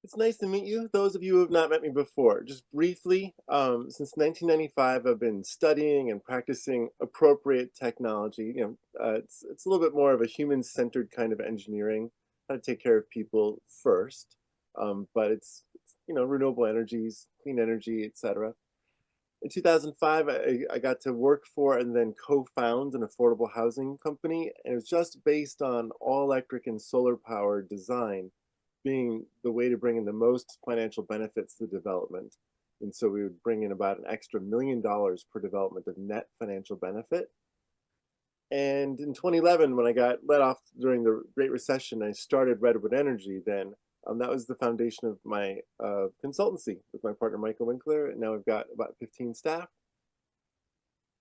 It's nice to meet you. Those of you who have not met me before, just briefly, since 1995, I've been studying and practicing appropriate technology. It's a little bit more of a human-centered kind of engineering, how to take care of people first. But it's renewable energies, clean energy, etc. In 2005, I got to work for and then co-found an affordable housing company, and it was just based on all-electric and solar-powered design being the way to bring in the most financial benefits to development. And so we would bring in about an extra $1 million per development of net financial benefit. And in 2011, when I got let off during the Great Recession, I started Redwood Energy then. That was the foundation of my consultancy with my partner, Michael Winkler. And now we've got about 15 staff.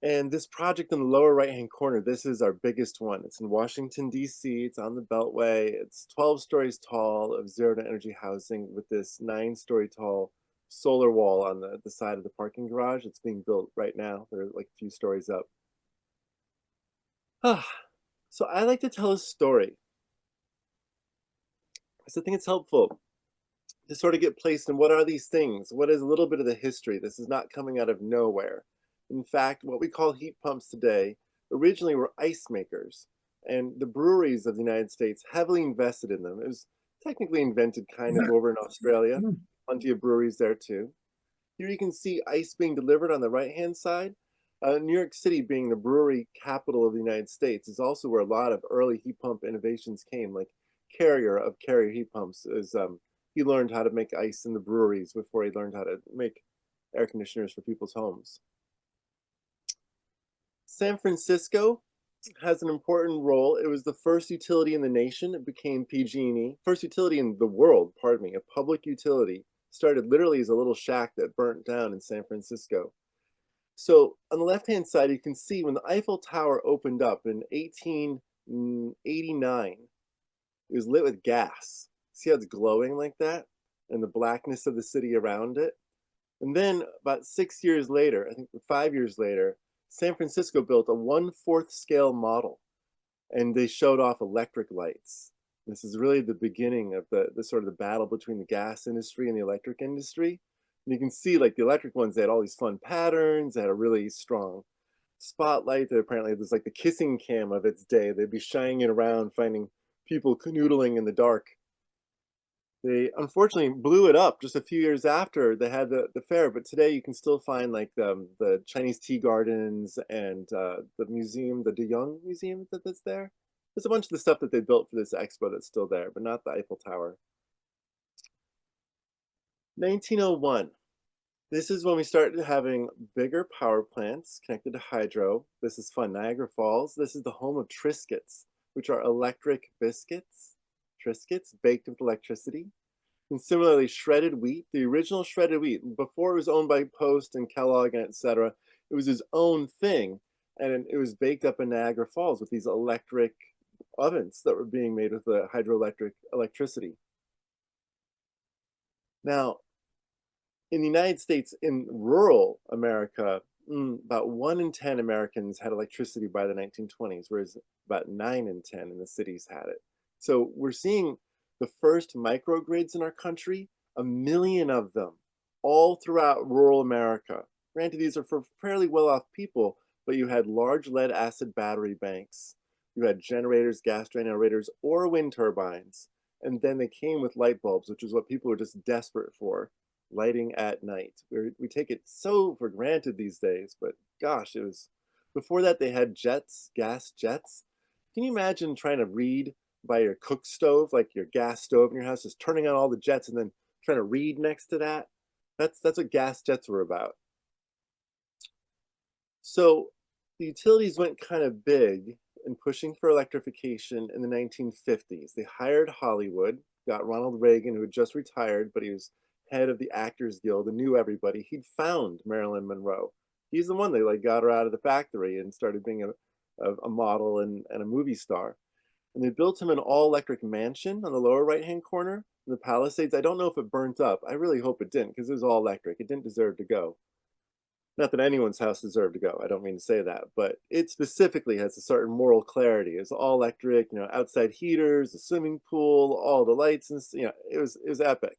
And this project in the lower right-hand corner, this is our biggest one. It's in Washington, D.C. It's on the Beltway. It's 12 stories tall of zero-to-energy housing with this 9-story tall solar wall on the side of the parking garage. It's being built right now. They're like a few stories up. So I like to tell a story because I think it's helpful to sort of get placed in what are these things? What is a little bit of the history? This is not coming out of nowhere. In fact, what we call heat pumps today originally were ice makers, and the breweries of the United States heavily invested in them. It was technically invented kind of over in Australia, plenty of breweries there too. Here you can see ice being delivered on the right-hand side. New York City being the brewery capital of the United States is also where a lot of early heat pump innovations came, like Carrier of Carrier heat pumps is he learned how to make ice in the breweries before he learned how to make air conditioners for people's homes. San Francisco has an important role. It was the first utility in the nation. It became PG&E. First utility in the world, pardon me, a public utility. Started literally as a little shack that burnt down in San Francisco. So on the left-hand side, you can see when the Eiffel Tower opened up in 1889, it was lit with gas. See how it's glowing like that? And the blackness of the city around it? And then about 6 years later, I think 5 years later, San Francisco built a 1/4 scale model, and they showed off electric lights. This is really the beginning of the sort of the battle between the gas industry and the electric industry. And you can see like the electric ones, they had all these fun patterns, they had a really strong spotlight that apparently was like the kissing cam of its day. They'd be shining it around, finding people canoodling in the dark. They unfortunately blew it up just a few years after they had the fair, but today you can still find like the Chinese tea gardens and the museum, the De Young Museum that's there. There's a bunch of the stuff that they built for this expo that's still there, but not the Eiffel Tower. 1901. This is when we started having bigger power plants connected to hydro. This is fun. Niagara Falls. This is the home of Triscuits, which are electric biscuits. Triscuits baked with electricity. And similarly, shredded wheat, the original shredded wheat, before it was owned by Post and Kellogg and etc., it was his own thing. And it was baked up in Niagara Falls with these electric ovens that were being made with the hydroelectric electricity. Now, in the United States, in rural America, about 1 in 10 Americans had electricity by the 1920s, whereas about 9 in 10 in the cities had it. So we're seeing the first microgrids in our country, 1 million of them, all throughout rural America. Granted, these are for fairly well-off people, but you had large lead-acid battery banks. You had generators, gas generators, or wind turbines. And then they came with light bulbs, which is what people were just desperate for, lighting at night. We take it so for granted these days, but gosh, it was, before that they had jets, gas jets. Can you imagine trying to read by your cook stove, like your gas stove in your house, just turning on all the jets and then trying to read next to that? That's what gas jets were about. So the utilities went kind of big in pushing for electrification in the 1950s. They hired Hollywood, got Ronald Reagan, who had just retired, but he was head of the Actors Guild and knew everybody. He'd found Marilyn Monroe. He's the one that like got her out of the factory and started being a model and a movie star. And they built him an all-electric mansion on the lower right-hand corner in the Palisades. I don't know if it burnt up. I really hope it didn't, because it was all electric. It didn't deserve to go. Not that anyone's house deserved to go. I don't mean to say that, but it specifically has a certain moral clarity. It's all electric, outside heaters, a swimming pool, all the lights, and it was epic.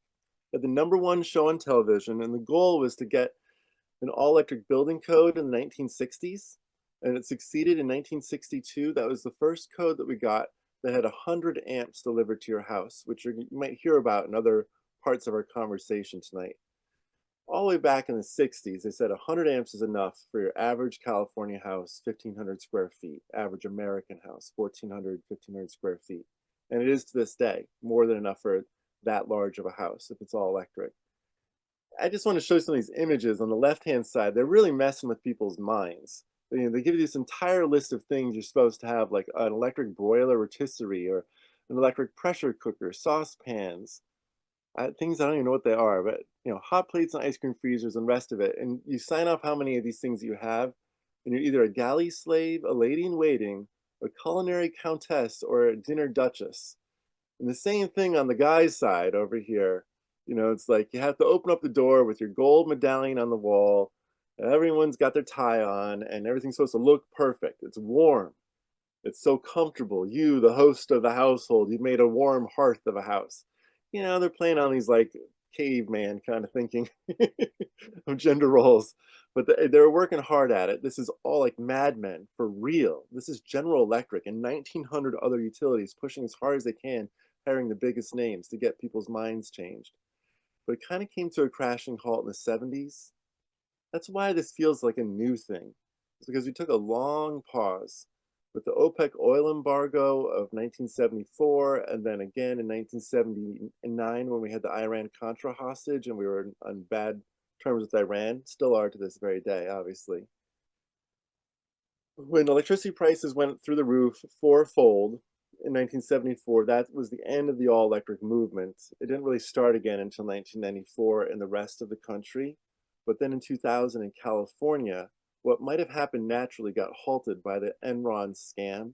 Had the #1 show on television, and the goal was to get an all-electric building code in the 1960s, and it succeeded in 1962. That was the first code that we got that had 100 amps delivered to your house, which you might hear about in other parts of our conversation tonight. All the way back in the 60s, they said 100 amps is enough for your average California house, 1,500 square feet, average American house, 1,400, 1,500 square feet. And it is to this day more than enough for that large of a house if it's all electric. I just want to show some of these images on the left-hand side. They're really messing with people's minds. They give you this entire list of things you're supposed to have, like an electric broiler rotisserie or an electric pressure cooker, saucepans, things I don't even know what they are, but hot plates and ice cream freezers and rest of it. And you sign off how many of these things you have, and you're either a galley slave, a lady in waiting, a culinary countess, or a dinner duchess. And the same thing on the guy's side over here. It's like you have to open up the door with your gold medallion on the wall. And everyone's got their tie on, and everything's supposed to look perfect. It's warm. It's so comfortable. You, the host of the household, you've made a warm hearth of a house. They're playing on these like caveman kind of thinking of gender roles, but they're working hard at it. This is all like Mad Men for real. This is General Electric and 1,900 other utilities pushing as hard as they can, hiring the biggest names to get people's minds changed. But it kind of came to a crashing halt in the 70s. That's why this feels like a new thing. It's because we took a long pause with the OPEC oil embargo of 1974, and then again in 1979 when we had the Iran-Contra hostage and we were on bad terms with Iran, still are to this very day, obviously. When electricity prices went through the roof fourfold in 1974, that was the end of the all-electric movement. It didn't really start again until 1994 in the rest of the country. But then in 2000 in California, what might have happened naturally got halted by the Enron scam,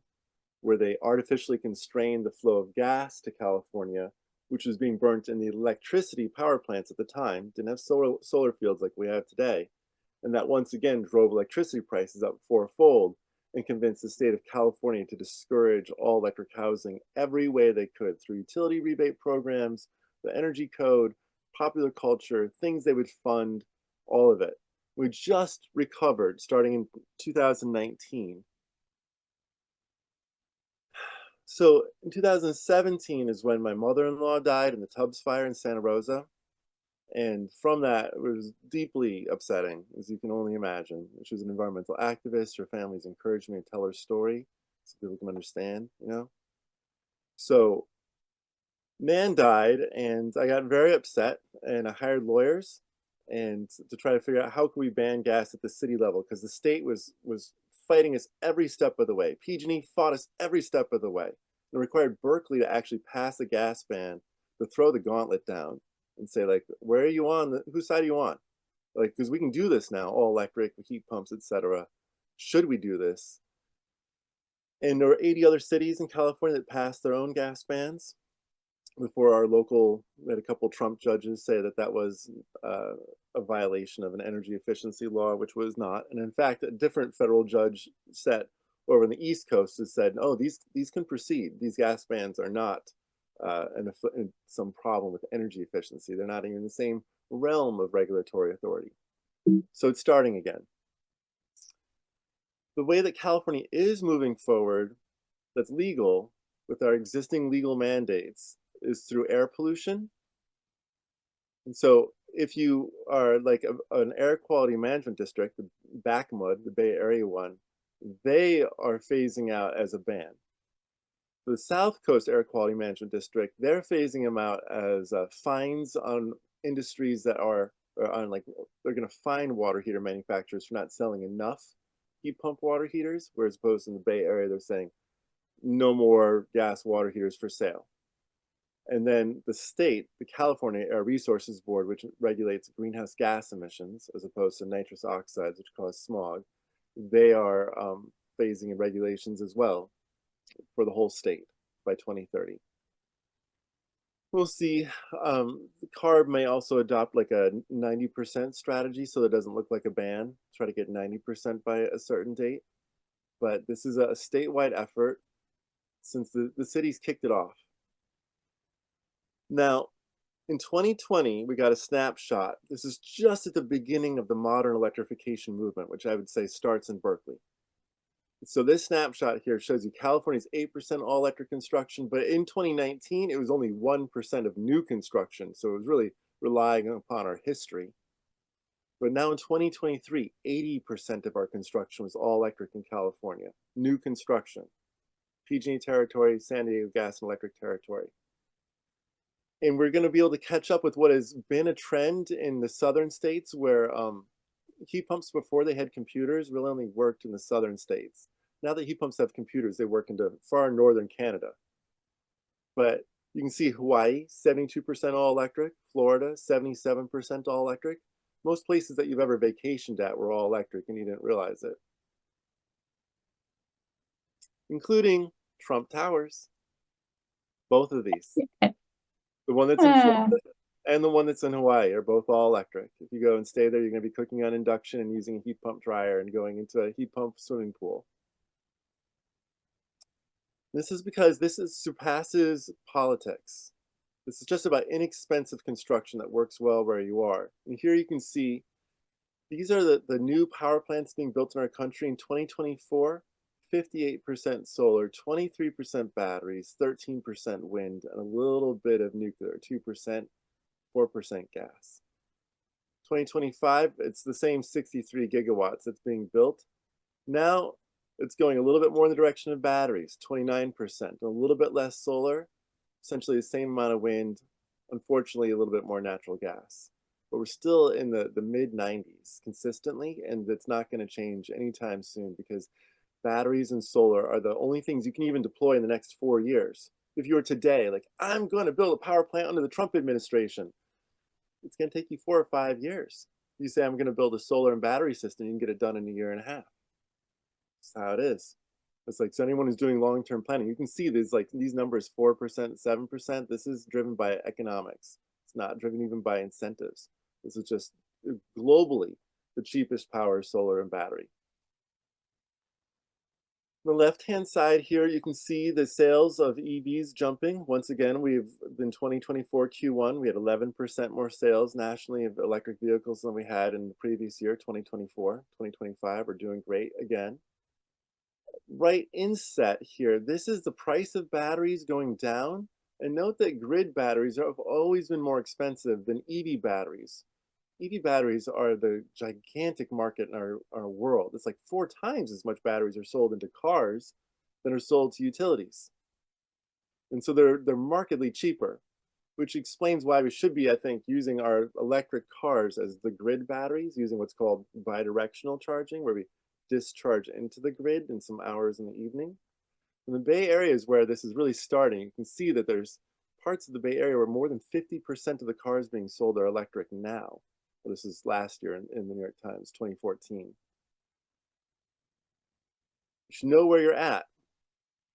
where they artificially constrained the flow of gas to California, which was being burnt in the electricity power plants at the time. Didn't have solar fields like we have today. And that once again drove electricity prices up fourfold and convinced the state of California to discourage all electric housing every way they could through utility rebate programs, the energy code, popular culture, things they would fund, all of it. We just recovered starting in 2019. So in 2017 is when my mother-in-law died in the Tubbs fire in Santa Rosa. And from that, it was deeply upsetting, as you can only imagine. She was an environmental activist. Her family's encouraged me to tell her story so people can understand. So man died, and I got very upset, and I hired lawyers and to try to figure out how could we ban gas at the city level, because the state was fighting us every step of the way. PG&E fought us every step of the way. It required Berkeley to actually pass a gas ban, to throw the gauntlet down and say, like, where are you on? Whose side are you on? Like, because we can do this now, all electric, heat pumps, etc. Should we do this? And there were 80 other cities in California that passed their own gas bans before we had a couple Trump judges say that that was a violation of an energy efficiency law, which was not. And in fact, a different federal judge set over on the East Coast has said, no, these can proceed. These gas bans are not some problem with energy efficiency. They're not even in the same realm of regulatory authority. So it's starting again. The way that California is moving forward, that's legal with our existing legal mandates, is through air pollution. And so if you are like an air quality management district, the BACMUD, the Bay Area one, they are phasing out as a ban. The South Coast Air Quality Management District, they're phasing them out as fines on industries that are on, like, they're going to fine water heater manufacturers for not selling enough heat pump water heaters, whereas opposed in the Bay Area, they're saying no more gas water heaters for sale. And then the state, the California Air Resources Board, which regulates greenhouse gas emissions as opposed to nitrous oxides, which cause smog, they are phasing in regulations as well for the whole state by 2030. We'll see. CARB may also adopt like a 90% strategy so that it doesn't look like a ban, try to get 90% by a certain date. But this is a statewide effort since the cities kicked it off. Now, In 2020, we got a snapshot. This is just at the beginning of the modern electrification movement, which I would say starts in Berkeley. So this snapshot here shows you California's 8% all electric construction, but in 2019, it was only 1% of new construction. So it was really relying upon our history. But now in 2023, 80% of our construction was all electric in California, new construction, PG&E territory, San Diego Gas and Electric territory. And we're going to be able to catch up with what has been a trend in the southern states where heat pumps before they had computers really only worked in the southern states. Now that heat pumps have computers, they work into far northern Canada. But you can see Hawaii, 72% all electric, Florida, 77% all electric. Most places that you've ever vacationed at were all electric and you didn't realize it, including Trump Towers, both of these. The one that's in Ah, Florida and the one that's in Hawaii are both all electric. If you go and stay there, you're going to be cooking on induction and using a heat pump dryer and going into a heat pump swimming pool. This is because surpasses politics. This is just about inexpensive construction that works well where you are. And here you can see these are the new power plants being built in our country in 2024. 58% solar, 23% batteries, 13% wind, and a little bit of nuclear, 2%, 4% gas. 2025, it's the same 63 gigawatts that's being built. Now it's going a little bit more in the direction of batteries, 29%, a little bit less solar, essentially the same amount of wind, unfortunately a little bit more natural gas. But we're still in the mid 90s consistently, and it's not going to change anytime soon because batteries and solar are the only things you can even deploy in the next 4 years. If you were today, like, I'm going to build a power plant under the Trump administration, it's going to take you 4 or 5 years. You say, I'm going to build a solar and battery system, you can get it done in a year and a half. That's how it is. It's like, so anyone who's doing long-term planning, you can see these numbers, 4%, 7%. This is driven by economics. It's not driven even by incentives. This is just globally the cheapest power is solar and battery. On the left-hand side here, you can see the sales of EVs jumping. Once again, we've in 2024 Q1, we had 11% more sales nationally of electric vehicles than we had in the previous year, 2024. 2025, we're doing great again. Right inset here, this is the price of batteries going down. And note that grid batteries have always been more expensive than EV batteries. EV batteries are the gigantic market in our world. It's like 4 times as much batteries are sold into cars than are sold to utilities. And so they're markedly cheaper, which explains why we should be, I think, using our electric cars as the grid batteries, using what's called bidirectional charging, where we discharge into the grid in some hours in the evening. And the Bay Area is where this is really starting. You can see that there's parts of the Bay Area where more than 50% of the cars being sold are electric now. Well, this is last year in the New York Times, 2014. You should know where you're at.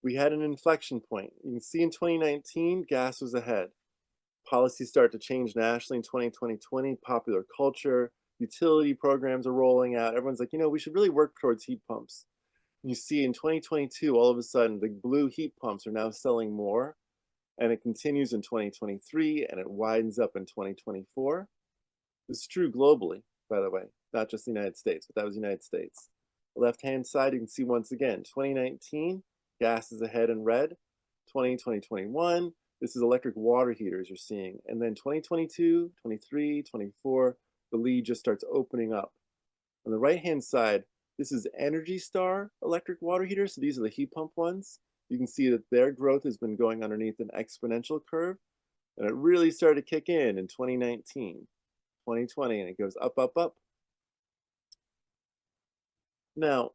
We had an inflection point. You can see in 2019, gas was ahead. Policies start to change nationally in 2020, popular culture, utility programs are rolling out. Everyone's like, we should really work towards heat pumps. You see in 2022, all of a sudden, the blue heat pumps are now selling more, and it continues in 2023, and it widens up in 2024. This is true globally, by the way, not just the United States, but that was the United States. The left-hand side, you can see once again, 2019, gas is ahead in red. 2021, this is electric water heaters you're seeing. And then 2022, 23, 24, the lead just starts opening up. On the right-hand side, this is Energy Star electric water heaters. So these are the heat pump ones. You can see that their growth has been going underneath an exponential curve. And it really started to kick in 2019, 2020, and it goes up, up, up. Now,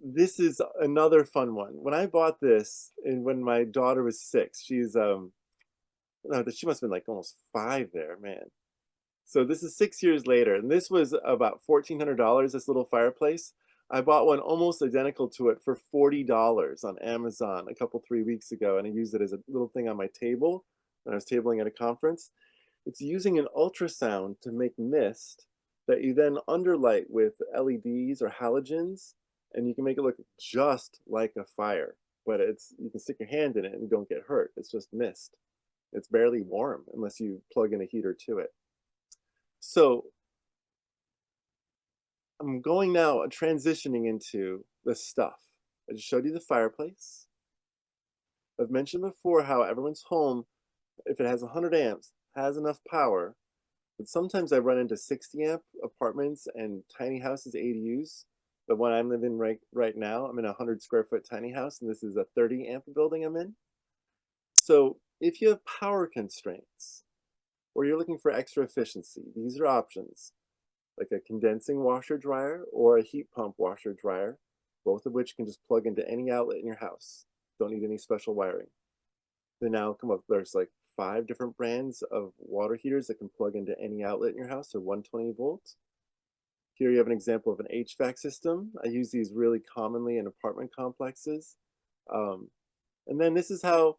this is another fun one. When I bought this, and when my daughter was 6, she's no, she must have been like almost 5 there, man. So this is 6 years later, and this was about $1,400, this little fireplace. I bought one almost identical to it for $40 on Amazon a couple, 3 weeks ago, and I used it as a little thing on my table when I was tabling at a conference. It's using an ultrasound to make mist that you then underlight with LEDs or halogens, and you can make it look just like a fire, but you can stick your hand in it and you don't get hurt. It's just mist. It's barely warm unless you plug in a heater to it. So I'm going now transitioning into the stuff. I just showed you the fireplace. I've mentioned before how everyone's home, if it has 100 amps, has enough power. But sometimes I run into 60 amp apartments and tiny houses, ADUs. The one I'm living in right now, I'm in a 100 square foot tiny house, and this is a 30 amp building I'm in. So if you have power constraints or you're looking for extra efficiency, these are options like a condensing washer dryer or a heat pump washer dryer, both of which can just plug into any outlet in your house. Don't need any special wiring. They now come up, there's like 5 different brands of water heaters that can plug into any outlet in your house. They're 120 volts. Here you have an example of an HVAC system. I use these really commonly in apartment complexes. Um, and then this is how,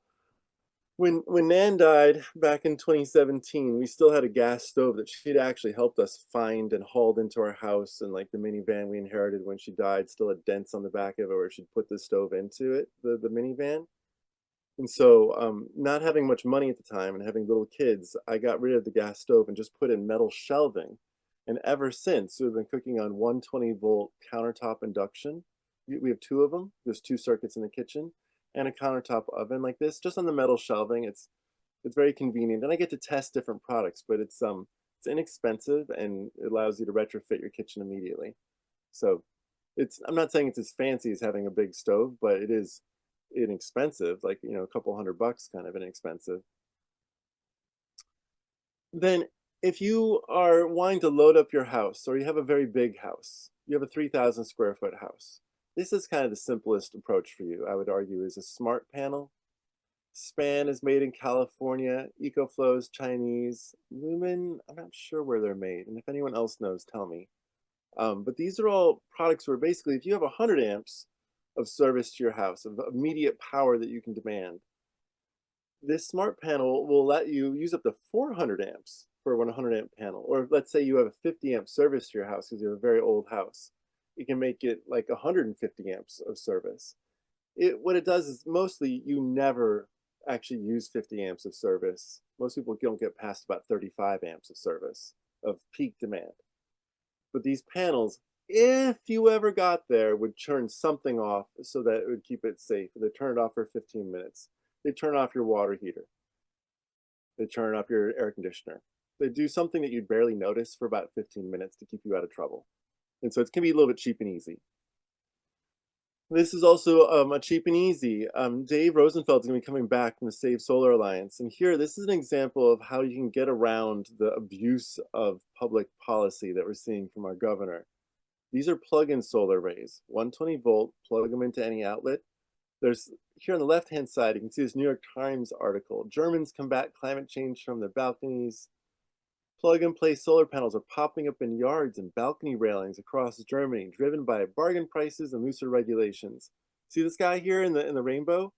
when Nan died back in 2017, we still had a gas stove that she'd actually helped us find and hauled into our house, and like the minivan we inherited when she died still had dents on the back of it where she'd put the stove into it, the minivan. And so, not having much money at the time and having little kids, I got rid of the gas stove and just put in metal shelving. And ever since, we've been cooking on 120-volt countertop induction. We have 2 of them. There's 2 circuits in the kitchen and a countertop oven like this, just on the metal shelving. It's very convenient, and I get to test different products, but it's inexpensive and it allows you to retrofit your kitchen immediately. So I'm not saying it's as fancy as having a big stove, but it is inexpensive, like, a couple $100 kind of inexpensive. Then if you are wanting to load up your house or you have a very big house, you have a 3,000 square foot house. This is kind of the simplest approach for you, I would argue, is a smart panel. Span is made in California, EcoFlow is Chinese, Lumen, I'm not sure where they're made, and if anyone else knows, tell me. But these are all products where basically if you have 100 amps of service to your house, of immediate power that you can demand, this smart panel will let you use up to 400 amps for a 100 amp panel. Or let's say you have a 50 amp service to your house because you have a very old house. You can make it like 150 amps of service. What it does is mostly you never actually use 50 amps of service. Most people don't get past about 35 amps of service of peak demand. But these panels, if you ever got there, would turn something off so that it would keep it safe. They turn it off for 15 minutes. They turn off your water heater. They turn off your air conditioner. They do something that you'd barely notice for about 15 minutes to keep you out of trouble. And so it can be a little bit cheap and easy. This is also a cheap and easy. Dave Rosenfeld's going to be coming back from the Save Solar Alliance. And here, this is an example of how you can get around the abuse of public policy that we're seeing from our governor. These are plug-in solar arrays, 120 volt, plug them into any outlet. There's, here on the left-hand side, you can see this New York Times article. Germans combat climate change from their balconies. Plug-and-play solar panels are popping up in yards and balcony railings across Germany, driven by bargain prices and looser regulations. See this guy here in the rainbow?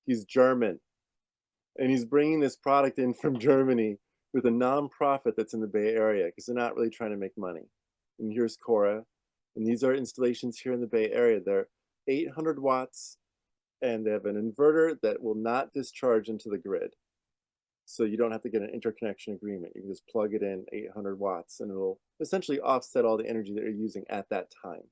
He's German, and he's bringing this product in from Germany with a nonprofit that's in the Bay Area because they're not really trying to make money. And here's Cora, and these are installations here in the Bay Area. They're 800 watts, and they have an inverter that will not discharge into the grid. So you don't have to get an interconnection agreement. You can just plug it in 800 watts and it'll essentially offset all the energy that you're using at that time.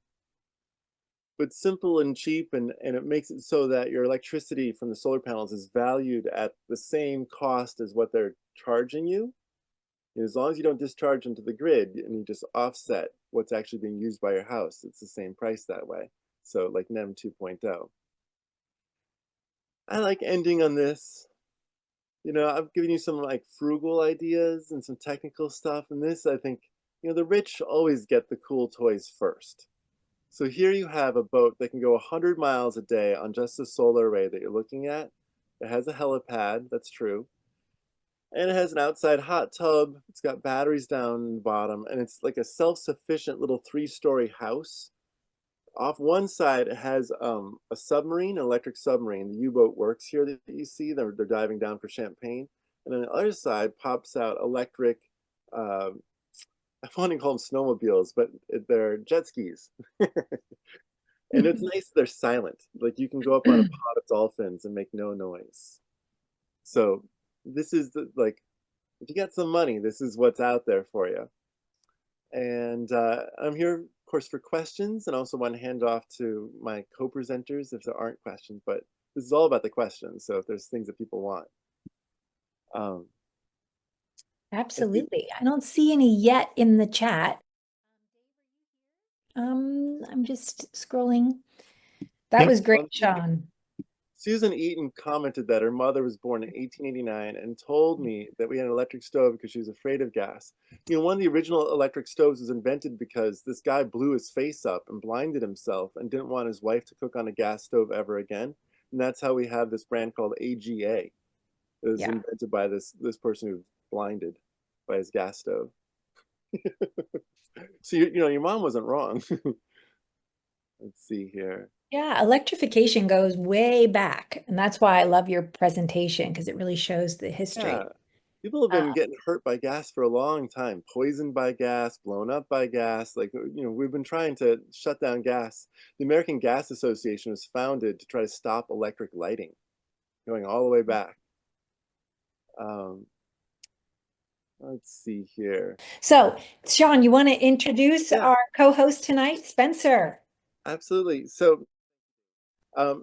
But simple and cheap, and it makes it so that your electricity from the solar panels is valued at the same cost as what they're charging you. And as long as you don't discharge into the grid and you just offset what's actually being used by your house, it's the same price that way. So like NEM 2.0. I like ending on this. I've given you some like frugal ideas and some technical stuff, and this, I think, the rich always get the cool toys first. So here you have a boat that can go 100 miles a day on just a solar array that you're looking at. It has a helipad, that's true. And it has an outside hot tub. It's got batteries down the bottom, and it's like a self-sufficient little 3-story house. Off one side, it has a submarine, an electric submarine. The U-boat works here that you see. They're diving down for champagne. And on the other side pops out electric, I want to call them snowmobiles, but they're jet skis. And it's nice, they're silent. Like you can go up on a pod of dolphins and make no noise. So this is the, like, if you got some money, this is what's out there for you. And I'm here, of course, for questions, and also want to hand off to my co-presenters if there aren't questions, but this is all about the questions. So if there's things that people want. Um, Absolutely. I don't see any yet in the chat. I'm just scrolling. That was great, Sean. Susan Eaton commented that her mother was born in 1889 and told me that we had an electric stove because she was afraid of gas. You know, one of the original electric stoves was invented because this guy blew his face up and blinded himself and didn't want his wife to cook on a gas stove ever again. And that's how we have this brand called AGA. It was Yeah. invented by this person who was blinded by his gas stove. So you know, your mom wasn't wrong. Let's see here. Yeah, electrification goes way back. And that's why I love your presentation because it really shows the history. Yeah, people have Uh, been getting hurt by gas for a long time, poisoned by gas, blown up by gas. Like, you know, we've been trying to shut down gas. The American Gas Association was founded to try to stop electric lighting, going all the way back. Um, let's see here. so, Sean, you want to introduce Yeah, our co-host tonight, Spencer? absolutely. So,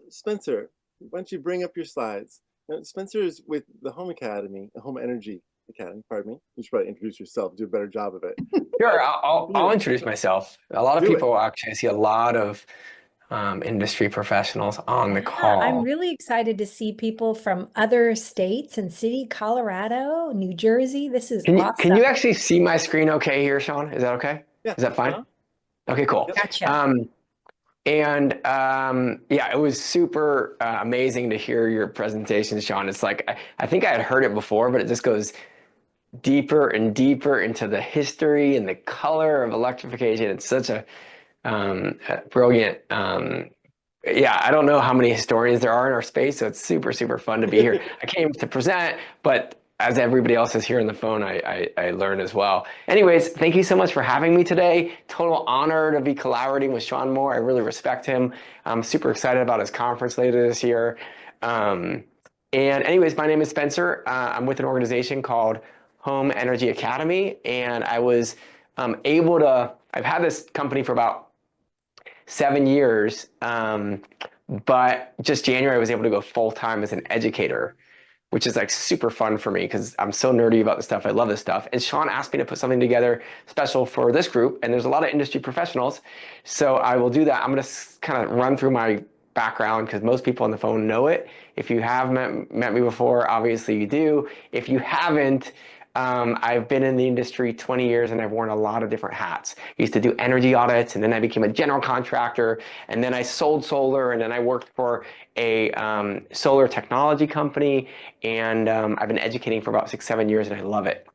Spencer, why don't you bring up your slides? Now, Spencer is with the Home Academy, the Home Energy Academy, pardon me. You should probably introduce yourself, do a better job of it. Sure, I'll introduce myself. A lot of Do it. people actually, I see a lot of industry professionals on the Yeah, I'm call. really excited to see people from other states and city, Colorado, New Jersey. This is Can you awesome. actually see my screen okay here, Sean? Is that okay? Yeah. Is that fine? Okay, cool. Yep. Gotcha. Yeah, it was super amazing to hear your presentation, Sean. It's like I think I had heard it before, but it just goes deeper and deeper into the history and the color of electrification. It's such a brilliant. Yeah, I don't know how many historians there are in our space, so it's super, super fun to be here. I came to present, but as everybody else is here on the phone, I learn as well. Anyways, thank you so much for having me today. Total honor to be collaborating with Sean Moore. I really respect him. I'm super excited about his conference later this year. And anyways, my name is Spencer. I'm with an organization called Home Energy Academy, and I was I've had this company for about 7 years, but just January I was able to go full-time as an educator, which is like super fun for me because I'm so nerdy about this stuff. I love this stuff. And Sean asked me to put something together special for this group, and there's a lot of industry professionals, so I will do that. I'm going to kind of run through my background because most people on the phone know it. If you have met me before, obviously you do. If you haven't, I've been in the industry 20 years and I've worn a lot of different hats. I used to do energy audits, and then I became a general contractor, and then I sold solar, and then I worked for a solar technology company, and I've been educating for about 6-7 years, and I love it.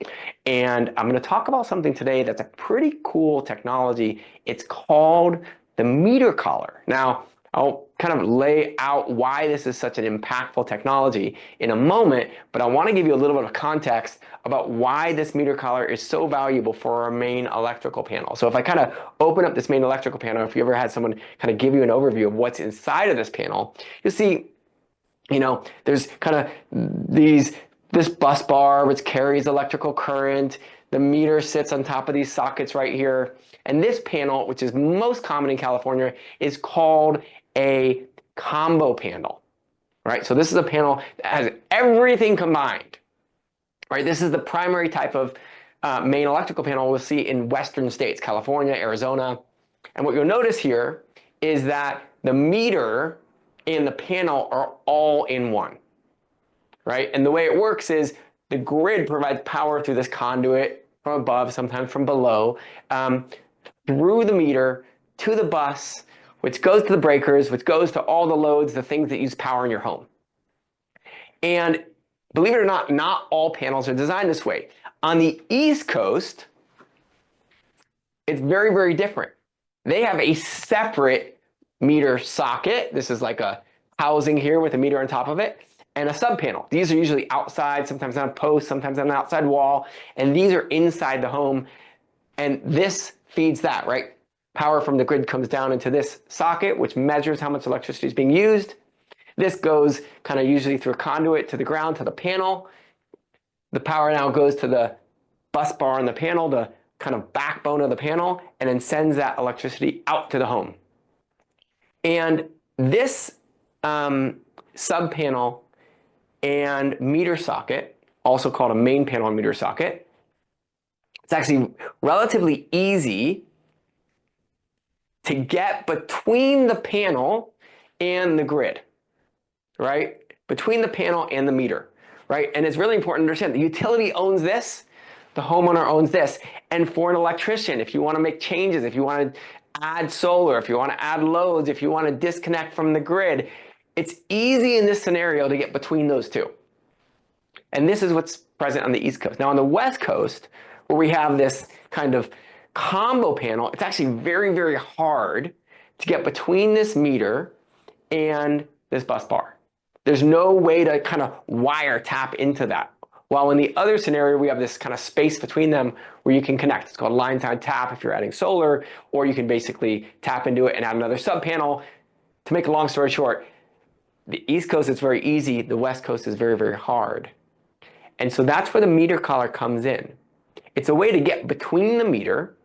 And I'm going to talk about something today that's a pretty cool technology. It's called the meter collar. Now, I'll kind of lay out why this is such an impactful technology in a moment, but I want to give you a little bit of context about why this meter collar is so valuable for our main electrical panel. So if I kind of open up this main electrical panel, if you ever had someone kind of give you an overview of what's inside of this panel, you'll see, you know, there's kind of this bus bar which carries electrical current. The meter sits on top of these sockets right here. And this panel, which is most common in California, is called a combo panel, right? So this is a panel that has everything combined, right? This is the primary type of main electrical panel we'll see in western states, California, Arizona. And what you'll notice here is that the meter and the panel are all in one, right? And the way it works is the grid provides power through this conduit from above, sometimes from below, through the meter to the bus, which goes to the breakers, which goes to all the loads, the things that use power in your home. And believe it or not all panels are designed this way. On the East Coast, it's very, very different. They have a separate meter socket. This is like a housing here with a meter on top of it, and a sub panel. These are usually outside, sometimes on a post, sometimes on an outside wall, and these are inside the home, and this feeds that, right? Power from the grid comes down into this socket, which measures how much electricity is being used. This goes kind of usually through a conduit to the ground, to the panel. The power now goes to the bus bar on the panel, the kind of backbone of the panel, and then sends that electricity out to the home. And this sub-panel and meter socket, also called a main panel and meter socket, it's actually relatively easy to get between the panel and the grid, right? Between the panel and the meter, right? And it's really important to understand the utility owns this, the homeowner owns this. And for an electrician, if you want to make changes, if you want to add solar, if you want to add loads, if you want to disconnect from the grid, it's easy in this scenario to get between those two. And this is what's present on the East Coast. Now on the West Coast, where we have this kind of combo panel, it's actually very, very hard to get between this meter and this bus bar. There's no way to kind of wire tap into that. While in the other scenario, we have this kind of space between them where you can connect. It's called line side tap if you're adding solar, or you can basically tap into it and add another sub panel. To make a long story short, the East Coast is very easy. The West Coast is very, very hard. And so that's where the meter collar comes in. It's a way to get between the meter,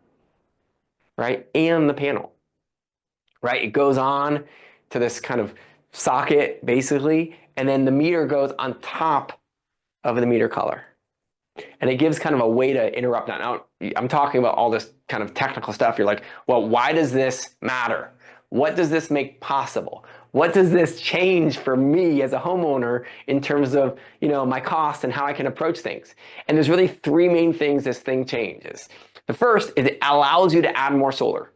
right, and the panel, right? It goes on to this kind of socket, basically, and then the meter goes on top of the meter collar. And it gives kind of a way to interrupt that. Now, I'm talking about all this kind of technical stuff. You're like, well, why does this matter? What does this make possible? What does this change for me as a homeowner in terms of, you know, my cost and how I can approach things? And there's really three main things this thing changes. The first is it allows you to add more solar.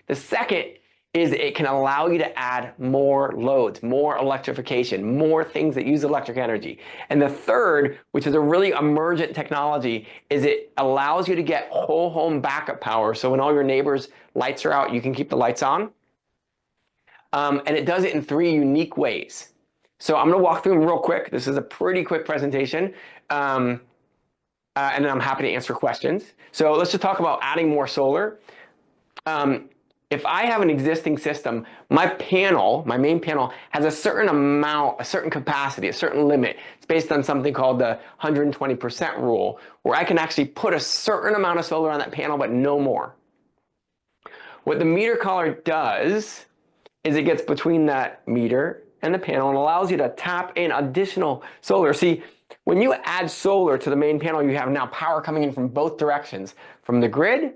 The second is it can allow you to add more loads, more electrification, more things that use electric energy. And the third, which is a really emergent technology, is it allows you to get whole home backup power. So when all your neighbors' lights are out, you can keep the lights on. And it does it in three unique ways. So I'm going to walk through them real quick. This is a pretty quick presentation. And then I'm happy to answer questions. So let's just talk about adding more solar. If I have an existing system, my panel, my main panel, has a certain amount, a certain capacity, a certain limit. It's based on something called the 120% rule, where I can actually put a certain amount of solar on that panel, but no more. What the meter collar does is it gets between that meter and the panel and allows you to tap in additional solar. See, when you add solar to the main panel, you have now power coming in from both directions, from the grid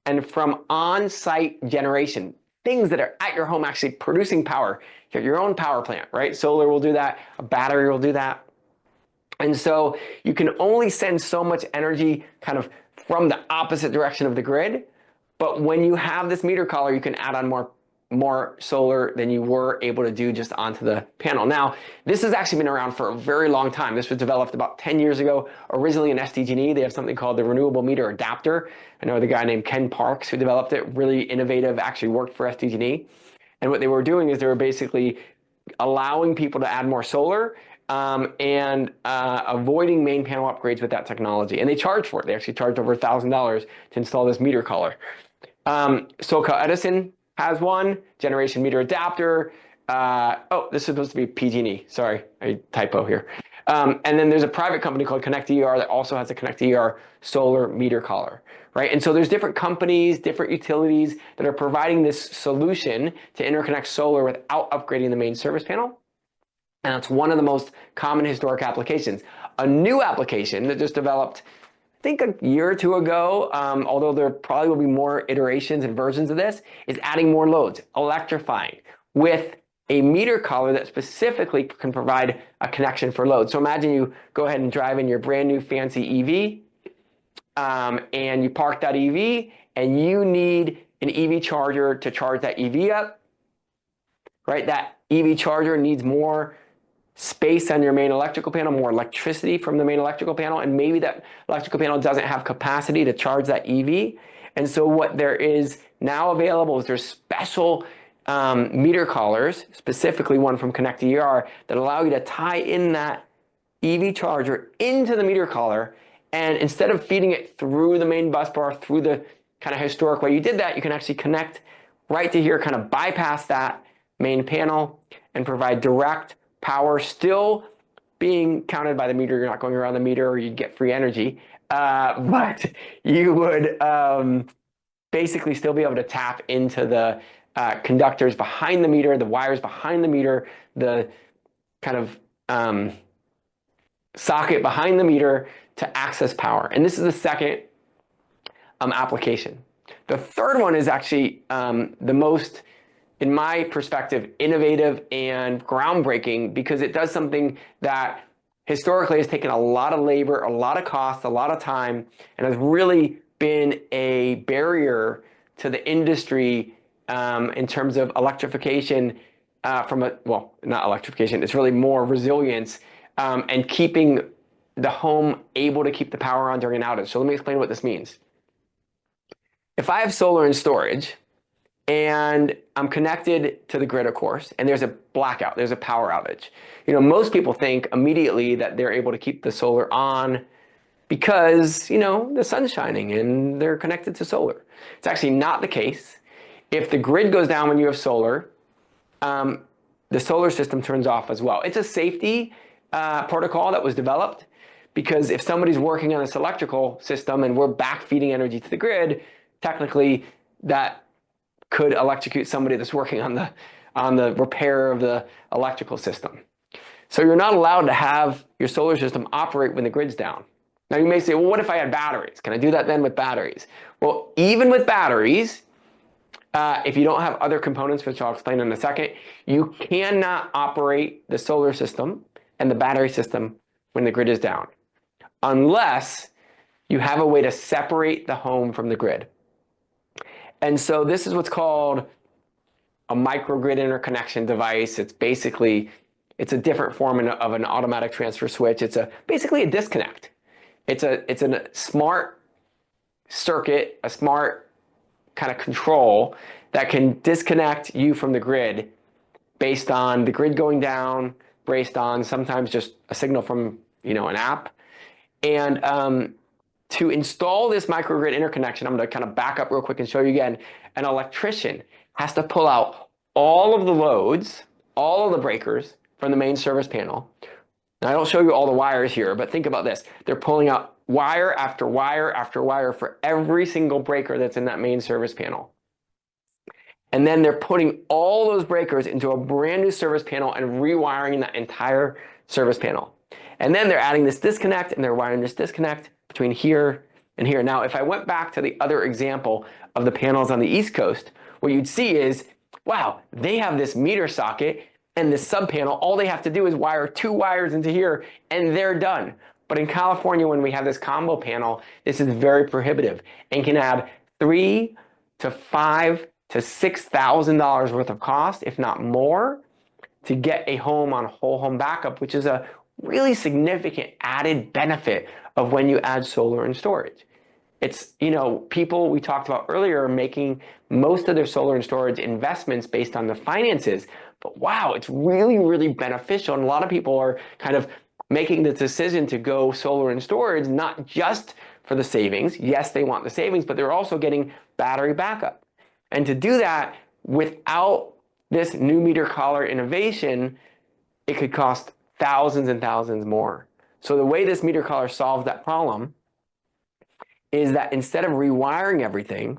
and from on-site generation, things that are at your home actually producing power. You have your own power plant, right? Solar will do that, a battery will do that. And so you can only send so much energy kind of from the opposite direction of the grid. But when you have this meter collar, you can add on more solar than you were able to do just onto the panel. Now, this has actually been around for a very long time. This was developed about 10 years ago, originally in SDG&E. They have something called the Renewable Meter Adapter. I know the guy named Ken Parks who developed it, really innovative, actually worked for SDG&E. And what they were doing is they were basically allowing people to add more solar and avoiding main panel upgrades with that technology. And they charged for it. They actually charged over $1,000 to install this meter collar. SoCal Edison has one, generation meter adapter. Oh, this is supposed to be PG&E. Sorry, a typo here. And then there's a private company called ConnectER that also has a ConnectER solar meter collar, right? And so there's different companies, different utilities that are providing this solution to interconnect solar without upgrading the main service panel. And that's one of the most common historic applications. A new application that just developed, I think a year or two ago, although there probably will be more iterations and versions of this, is adding more loads, electrifying with a meter collar that specifically can provide a connection for load. So imagine you go ahead and drive in your brand new fancy EV, and you park that EV, and you need an EV charger to charge that EV up, right? That EV charger needs more space on your main electrical panel, more electricity from the main electrical panel, and maybe that electrical panel doesn't have capacity to charge that EV. And so what there is now available is there's special meter collars, specifically one from ConnectER, that allow you to tie in that EV charger into the meter collar, and instead of feeding it through the main bus bar, through the kind of historic way you did that, you can actually connect right to here, kind of bypass that main panel and provide direct power, still being counted by the meter. You're not going around the meter, or you'd get free energy. But you would basically still be able to tap into the conductors behind the meter, the wires behind the meter, the kind of socket behind the meter to access power. And this is the second application. The third one is actually the most, in my perspective, innovative and groundbreaking, because it does something that historically has taken a lot of labor, a lot of cost, a lot of time, and has really been a barrier to the industry in terms of electrification well, not electrification, it's really more resilience and keeping the home able to keep the power on during an outage. So let me explain what this means. If I have solar and storage, and I'm connected to the grid, of course, and there's a blackout, there's a power outage. Most people think immediately that they're able to keep the solar on because, the sun's shining and they're connected to solar. It's actually not the case. If the grid goes down when you have solar, the solar system turns off as well. It's a safety protocol that was developed because if somebody's working on this electrical system and we're back feeding energy to the grid, technically that could electrocute somebody that's working on the repair of the electrical system. So you're not allowed to have your solar system operate when the grid's down. Now you may say, well, what if I had batteries? Can I do that then with batteries? Well, even with batteries, if you don't have other components, which I'll explain in a second, you cannot operate the solar system and the battery system when the grid is down, unless you have a way to separate the home from the grid. And so this is what's called a microgrid interconnection device. It's basically, it's a different form of an automatic transfer switch. It's basically a disconnect. It's a smart circuit, a smart kind of control that can disconnect you from the grid based on the grid going down, based on sometimes just a signal from an app. And to install this microgrid interconnection, I'm going to kind of back up real quick and show you again. An electrician has to pull out all of the loads, all of the breakers from the main service panel. Now, I don't show you all the wires here, but think about this. They're pulling out wire after wire after wire for every single breaker that's in that main service panel. And then they're putting all those breakers into a brand new service panel and rewiring that entire service panel. And then they're adding this disconnect and they're wiring this disconnect between here and here. Now, if I went back to the other example of the panels on the East Coast, what you'd see is, wow, they have this meter socket and this sub panel. All they have to do is wire 2 wires into here and they're done. But in California, when we have this combo panel, this is very prohibitive and can add $3,000 to $5,000 to $6,000 worth of cost, if not more, to get a home on whole home backup, which is a really significant added benefit of when you add solar and storage. It's, people we talked about earlier are making most of their solar and storage investments based on the finances. But wow, it's really, really beneficial. And a lot of people are kind of making the decision to go solar and storage, not just for the savings. Yes, they want the savings, but they're also getting battery backup. And to do that without this new meter collar innovation, it could cost thousands and thousands more. So the way this meter collar solves that problem is that instead of rewiring everything,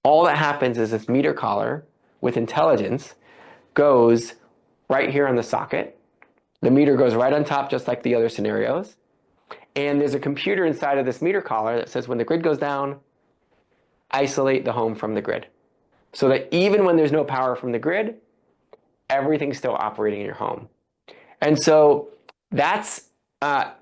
all that happens is this meter collar with intelligence goes right here on the socket. The meter goes right on top, just like the other scenarios. And there's a computer inside of this meter collar that says when the grid goes down, isolate the home from the grid. So that even when there's no power from the grid, everything's still operating in your home. And so that's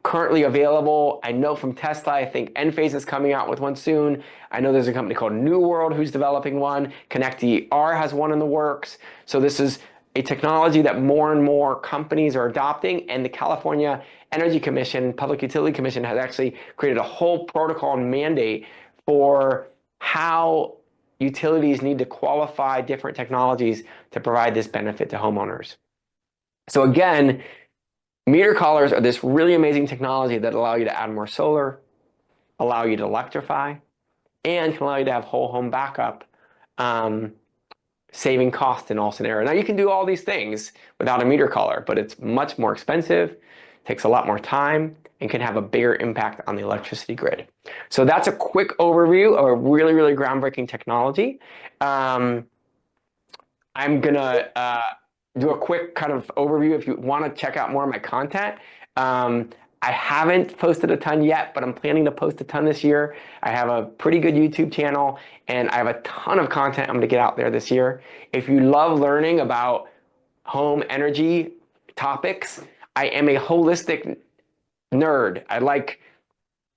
currently available. I know from Tesla, I think Enphase is coming out with one soon. I know there's a company called New World who's developing one. Connect-ER has one in the works. So this is a technology that more and more companies are adopting, and the California Energy Commission, Public Utility Commission, has actually created a whole protocol and mandate for how utilities need to qualify different technologies to provide this benefit to homeowners. So again, meter collars are this really amazing technology that allow you to add more solar, allow you to electrify, and can allow you to have whole home backup saving cost in all scenarios. Now you can do all these things without a meter collar, but it's much more expensive, takes a lot more time, and can have a bigger impact on the electricity grid. So that's a quick overview of a really, really groundbreaking technology. I'm gonna do a quick kind of overview if you want to check out more of my content. I haven't posted a ton yet, but I'm planning to post a ton this year. I have a pretty good YouTube channel, and I have a ton of content I'm going to get out there this year. If you love learning about home energy topics, I am a holistic nerd. I like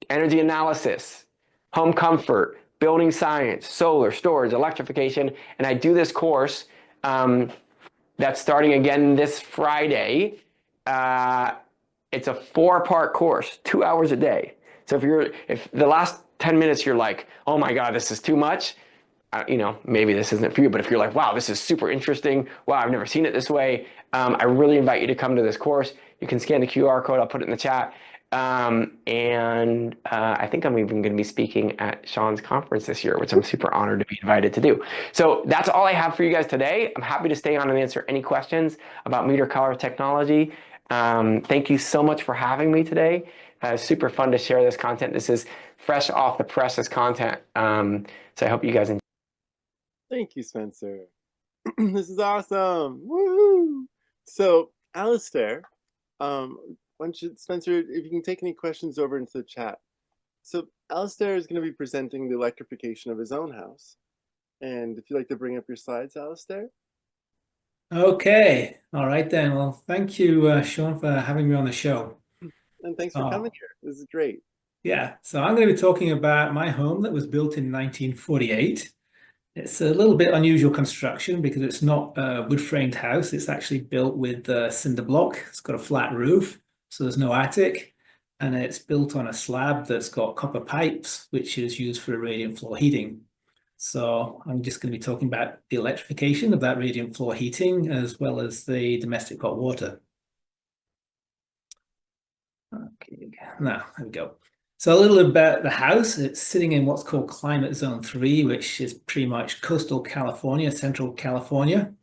energy analysis, home comfort, building science, solar, storage, electrification, and I do this course that's starting again this Friday. It's a 4-part course, 2 hours a day. So if the last 10 minutes you're like, oh my God, this is too much, maybe this isn't for you. But if you're like, wow, this is super interesting. Wow, I've never seen it this way. I really invite you to come to this course. You can scan the QR code. I'll put it in the chat. I think I'm even going to be speaking at Sean's conference this year, which I'm super honored to be invited to do. So that's all I have for you guys today. I'm happy to stay on and answer any questions about meter collar technology. Thank you so much for having me today. Super fun to share this content. This is fresh off the presses content. So I hope you guys enjoy. Thank you, Spencer. This is awesome. Woo! So, Alistair, Spencer, if you can take any questions over into the chat. So, Alistair is going to be presenting the electrification of his own house. And if you'd like to bring up your slides, Alistair. Okay. All right then. Well, thank you, Sean, for having me on the show. And thanks for coming here. This is great. Yeah. So I'm going to be talking about my home that was built in 1948. It's a little bit unusual construction because it's not a wood-framed house. It's actually built with cinder block. It's got a flat roof, so there's no attic. And it's built on a slab that's got copper pipes, which is used for radiant floor heating. So I'm just going to be talking about the electrification of that radiant floor heating as well as the domestic hot water. Okay, now there we go. So a little about the house. It's sitting in what's called Climate Zone 3, which is pretty much coastal California, central California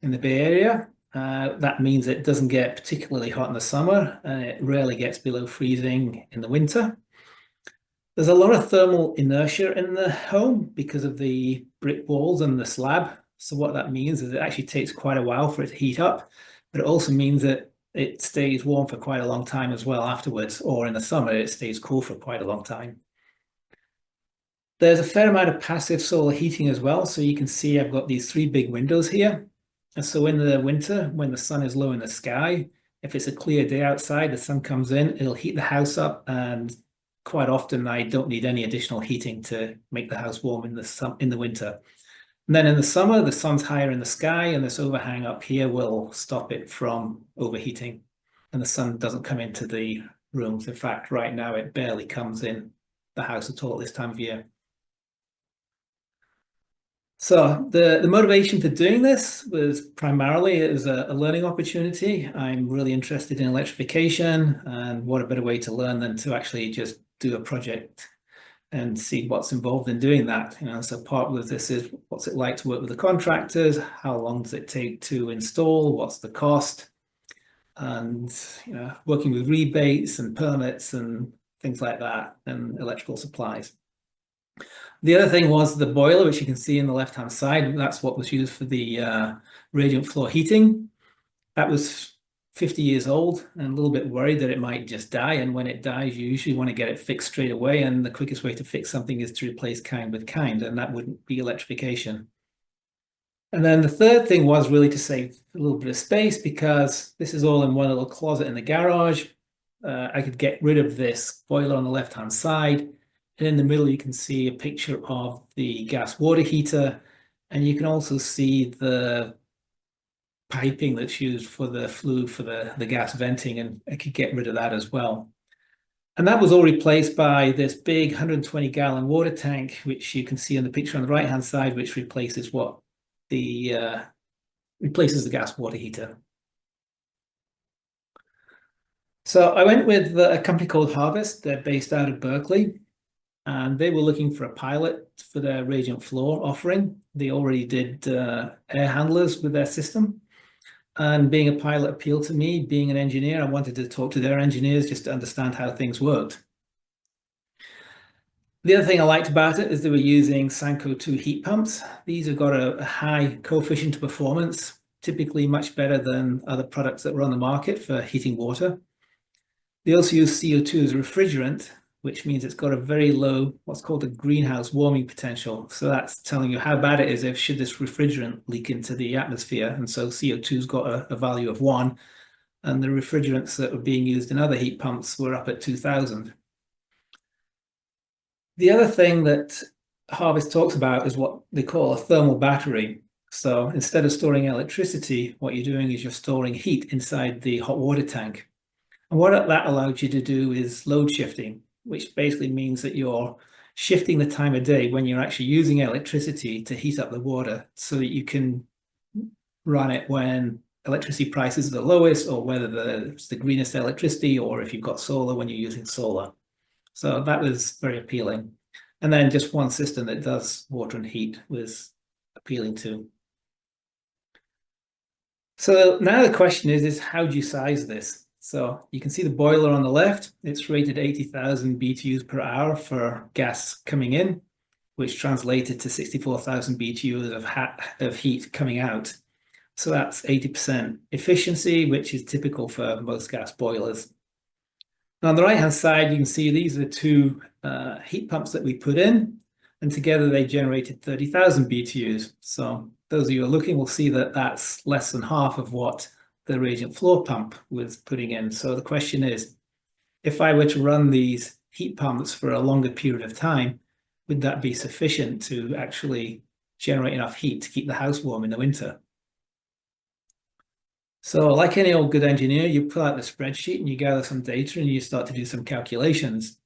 in the Bay Area. That means it doesn't get particularly hot in the summer, and it rarely gets below freezing in the winter. There's a lot of thermal inertia in the home because of the brick walls and the slab. So what that means is it actually takes quite a while for it to heat up, but it also means that it stays warm for quite a long time as well afterwards, or in the summer, it stays cool for quite a long time. There's a fair amount of passive solar heating as well. So you can see I've got these 3 big windows here. And so in the winter, when the sun is low in the sky, if it's a clear day outside, the sun comes in, it'll heat the house up, and quite often I don't need any additional heating to make the house warm in the winter. And then in the summer, the sun's higher in the sky, and this overhang up here will stop it from overheating. And the sun doesn't come into the rooms. In fact, right now it barely comes in the house at all at this time of year. So the motivation for doing this was primarily as a learning opportunity. I'm really interested in electrification, and what a better way to learn than to actually just do a project and see what's involved in doing that. So part of this is what's it like to work with the contractors, how long does it take to install, what's the cost, and working with rebates and permits and things like that, and electrical supplies. The other thing was the boiler, which you can see in the left-hand side. That's what was used for the radiant floor heating. That was 50 years old and a little bit worried that it might just die. And when it dies, you usually want to get it fixed straight away. And the quickest way to fix something is to replace kind with kind, and that wouldn't be electrification. And then the third thing was really to save a little bit of space, because this is all in one little closet in the garage. I could get rid of this boiler on the left-hand side. And in the middle, you can see a picture of the gas water heater. And you can also see the piping that's used for the flue for the gas venting, and I could get rid of that as well. And that was all replaced by this big 120-gallon water tank, which you can see in the picture on the right-hand side, which replaces the gas water heater. So I went with a company called Harvest. They're based out of Berkeley. and they were looking for a pilot for their radiant floor offering. They already did air handlers with their system. And being a pilot appealed to me. Being an engineer, I wanted to talk to their engineers just to understand how things worked. The other thing I liked about it is they were using Sanko 2 heat pumps. These have got a high coefficient of performance, typically much better than other products that were on the market for heating water. They also use CO2 as a refrigerant, which means it's got a very low, what's called a greenhouse warming potential. So that's telling you how bad it is if should this refrigerant leak into the atmosphere. And so CO2's got a value of 1, and the refrigerants that were being used in other heat pumps were up at 2000. The other thing that Harvest talks about is what they call a thermal battery. So instead of storing electricity, what you're doing is you're storing heat inside the hot water tank. And what that allows you to do is load shifting, which basically means that you're shifting the time of day when you're actually using electricity to heat up the water so that you can run it when electricity prices are the lowest, or whether it's the greenest electricity, or if you've got solar when you're using solar. So that was very appealing. And then just one system that does water and heat was appealing too. So now the question is how do you size this? So you can see the boiler on the left. It's rated 80,000 BTUs per hour for gas coming in, which translated to 64,000 BTUs of heat coming out. So that's 80% efficiency, which is typical for most gas boilers. Now on the right-hand side, you can see these are the two heat pumps that we put in, and together they generated 30,000 BTUs. So those of you who are looking will see that that's less than half of what the radiant floor pump was putting in. So the question is, if I were to run these heat pumps for a longer period of time, would that be sufficient to actually generate enough heat to keep the house warm in the winter? So like any old good engineer, you pull out the spreadsheet and you gather some data and you start to do some calculations.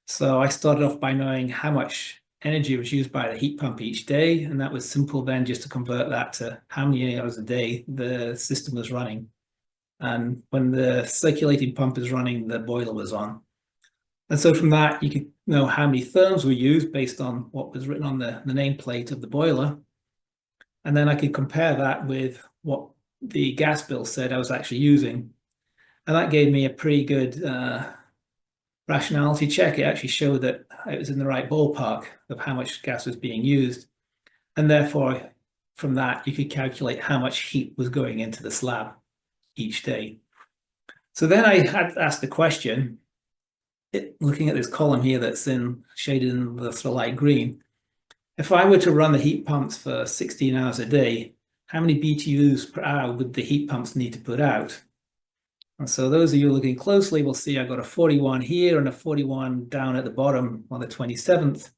So I started off by knowing how much energy was used by the heat pump each day. And that was simple then, just to convert that to how many hours a day the system was running. And when the circulating pump is running, the boiler was on. And so from that, you could know how many therms were used based on what was written on the nameplate of the boiler. And then I could compare that with what the gas bill said I was actually using. And that gave me a pretty good rationality check. It actually showed that it was in the right ballpark of how much gas was being used. And therefore, from that, you could calculate how much heat was going into the slab each day. So then I had asked the question, looking at this column here that's shaded in the sort of light green, if I were to run the heat pumps for 16 hours a day, how many BTUs per hour would the heat pumps need to put out? And so those of you looking closely will see I've got a 41 here and a 41 down at the bottom on the 27th.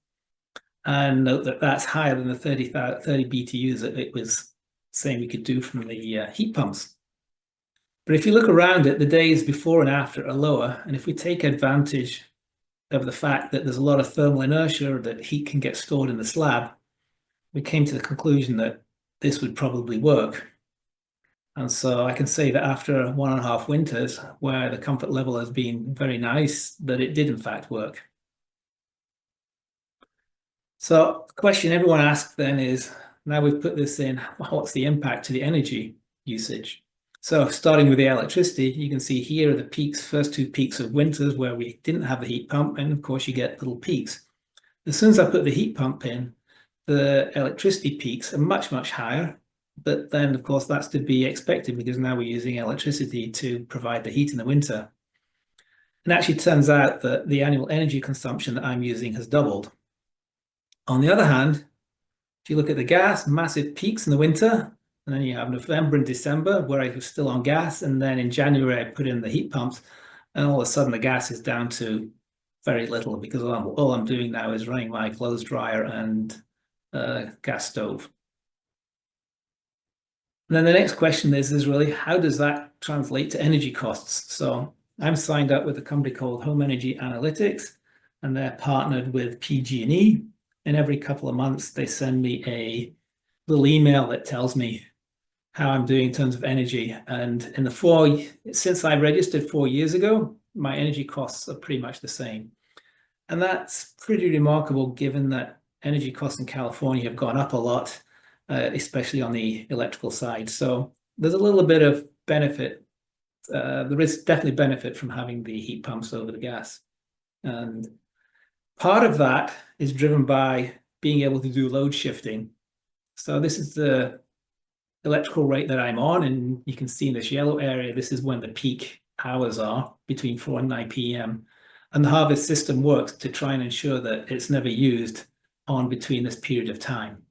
And note that that's higher than the 30 BTUs that it was saying we could do from the heat pumps. But if you look around it, the days before and after are lower. And if we take advantage of the fact that there's a lot of thermal inertia, that heat can get stored in the slab, we came to the conclusion that this would probably work. And so I can say that after 1.5 winters, where the comfort level has been very nice, that it did in fact work. So the question everyone asks then is, now we've put this in, what's the impact to the energy usage? So starting with the electricity, you can see here are the peaks, first 2 peaks of winters where we didn't have the heat pump, and of course you get little peaks. As soon as I put the heat pump in, the electricity peaks are much, much higher. But then, of course, that's to be expected because now we're using electricity to provide the heat in the winter. And it actually turns out that the annual energy consumption that I'm using has doubled. On the other hand, if you look at the gas, massive peaks in the winter, and then you have November and December where I was still on gas, and then in January I put in the heat pumps, and all of a sudden the gas is down to very little because all I'm doing now is running my clothes dryer and gas stove. And then the next question is really, how does that translate to energy costs? So I'm signed up with a company called Home Energy Analytics, and they're partnered with PG&E. And every couple of months, they send me a little email that tells me how I'm doing in terms of energy. And since I registered 4 years ago, my energy costs are pretty much the same. And that's pretty remarkable given that energy costs in California have gone up a lot, especially on the electrical side. So there's a little bit of benefit. There is definitely benefit from having the heat pumps over the gas. And part of that is driven by being able to do load shifting. So this is the electrical rate that I'm on, and you can see in this yellow area, this is when the peak hours are between 4 and 9 p.m. And the harvest system works to try and ensure that it's never used on between this period of time.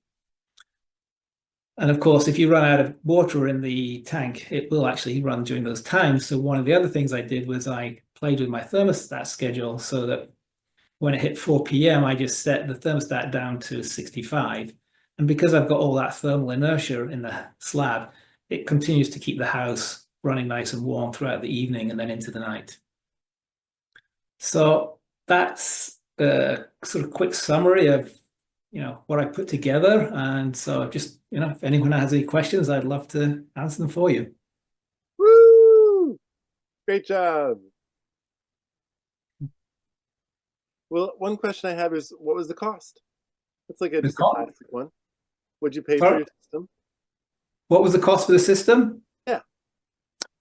And of course, if you run out of water in the tank, it will actually run during those times. So one of the other things I did was I played with my thermostat schedule so that when it hit 4 p.m., I just set the thermostat down to 65. And because I've got all that thermal inertia in the slab, it continues to keep the house running nice and warm throughout the evening and then into the night. So that's a sort of quick summary of what I put together. And so just, if anyone has any questions, I'd love to answer them for you. Woo! Great job. Well, one question I have is, what was the cost? It's like just a classic one. What'd you pay for your system? What was the cost for the system? Yeah.